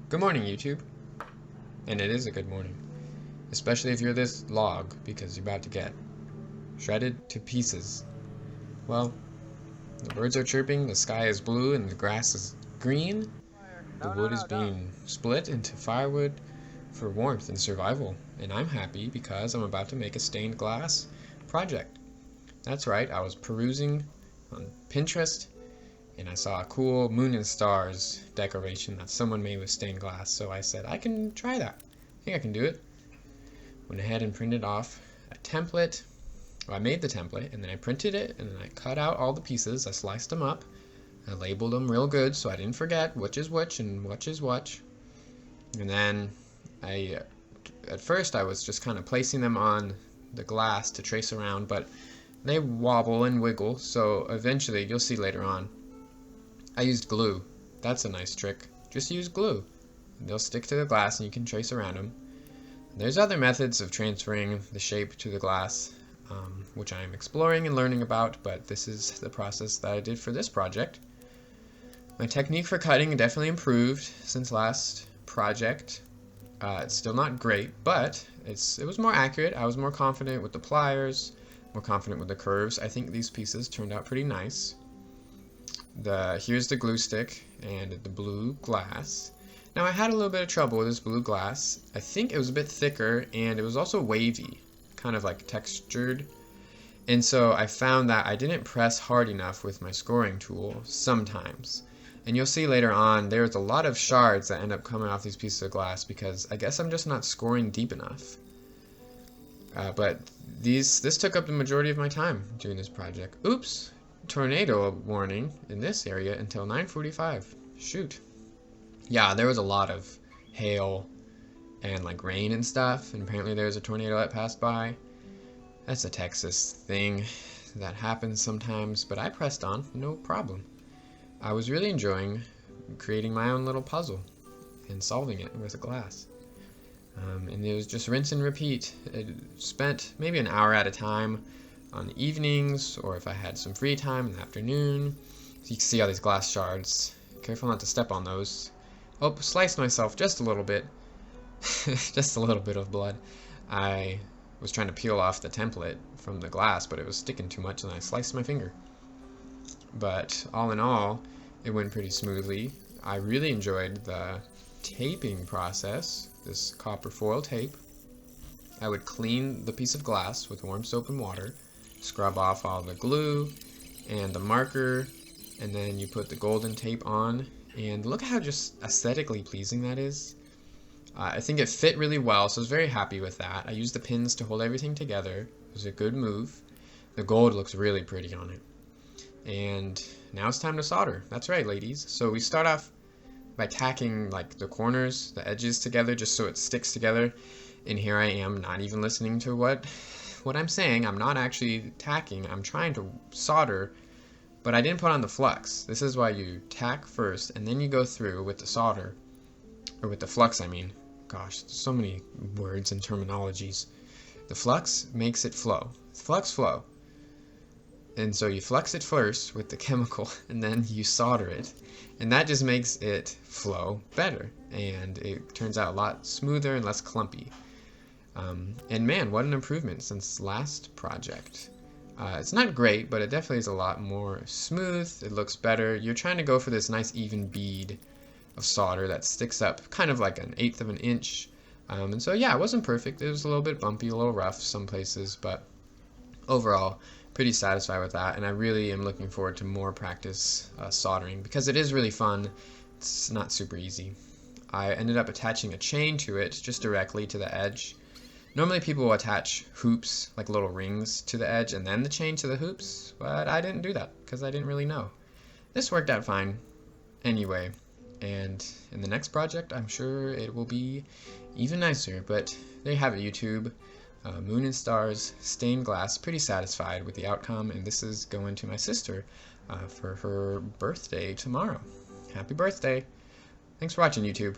Good morning, YouTube. And it is a good morning. Especially if you're this log, because you're about to get shredded to pieces. Well, the birds are chirping, the sky is blue, and the grass is green. The wood is being split into firewood for warmth and survival. And I'm happy because I'm about to make a stained glass project. That's right, I was perusing on Pinterest and I saw a cool moon and stars decoration that someone made with stained glass, so I said, I can try that. I think I can do it. Went ahead and printed off a template. Well, I made the template, and then I printed it, and then I cut out all the pieces. I sliced them up. I labeled them real good so I didn't forget which is which and which is which. And then at first I was just kind of placing them on the glass to trace around, but they wobble and wiggle, so eventually, you'll see later on, I used glue. That's a nice trick. Just use glue. They'll stick to the glass and you can trace around them. There's other methods of transferring the shape to the glass, which I am exploring and learning about, but this is the process that I did for this project. My technique for cutting definitely improved since last project. It's still not great, but it was more accurate. I was more confident with the pliers, more confident with the curves. I think these pieces turned out pretty nice. Here's the glue stick and the blue glass. Now I had a little bit of trouble with this blue glass. I think it was a bit thicker and it was also wavy, kind of like textured. And so I found that I didn't press hard enough with my scoring tool sometimes. And you'll see later on there's a lot of shards that end up coming off these pieces of glass because I guess I'm just not scoring deep enough. But this took up the majority of my time doing this project. Oops! Tornado warning in this area until 9:45. Shoot. Yeah, there was a lot of hail and like rain and stuff, and apparently there was a tornado that passed by. That's a Texas thing that happens sometimes, but I pressed on, no problem. I was really enjoying creating my own little puzzle and solving it with a glass. And it was just rinse and repeat. It spent maybe an hour at a time on evenings, or if I had some free time in the afternoon. So you can see all these glass shards. Careful not to step on those. Oh, sliced myself just a little bit. Just a little bit of blood. I was trying to peel off the template from the glass, but it was sticking too much and I sliced my finger. But all in all, it went pretty smoothly. I really enjoyed the taping process, this copper foil tape. I would clean the piece of glass with warm soap and water, scrub off all the glue and the marker, and then you put the golden tape on, and look at how just aesthetically pleasing that is. I think it fit really well, so I was very happy with that. I used the pins to hold everything together. It was a good move. The gold looks really pretty on it. And now it's time to solder. That's right, ladies. So we start off by tacking like the corners, the edges together, just so it sticks together. And here I am, not even listening to what I'm saying. I'm not actually tacking. I'm trying to solder, but I didn't put on the flux. This is why you tack first, and then you go through with the solder, or with the flux, I mean. Gosh, so many words and terminologies. The flux makes it flow. Flux flow. And so you flux it first with the chemical, and then you solder it. And that just makes it flow better. And it turns out a lot smoother and less clumpy. And man, what an improvement since last project. It's not great, but it definitely is a lot more smooth. It looks better. You're trying to go for this nice even bead of solder that sticks up kind of like 1/8 of an inch. And so yeah, it wasn't perfect. It was a little bit bumpy, a little rough some places, but overall, pretty satisfied with that. And I really am looking forward to more practice soldering because it is really fun. It's not super easy. I ended up attaching a chain to it just directly to the edge. Normally people will attach hoops, like little rings, to the edge and then the chain to the hoops, but I didn't do that because I didn't really know. This worked out fine anyway, and in the next project I'm sure it will be even nicer, but there you have it, YouTube. Moon and stars, stained glass, pretty satisfied with the outcome, and this is going to my sister for her birthday tomorrow. Happy birthday! Thanks for watching, YouTube.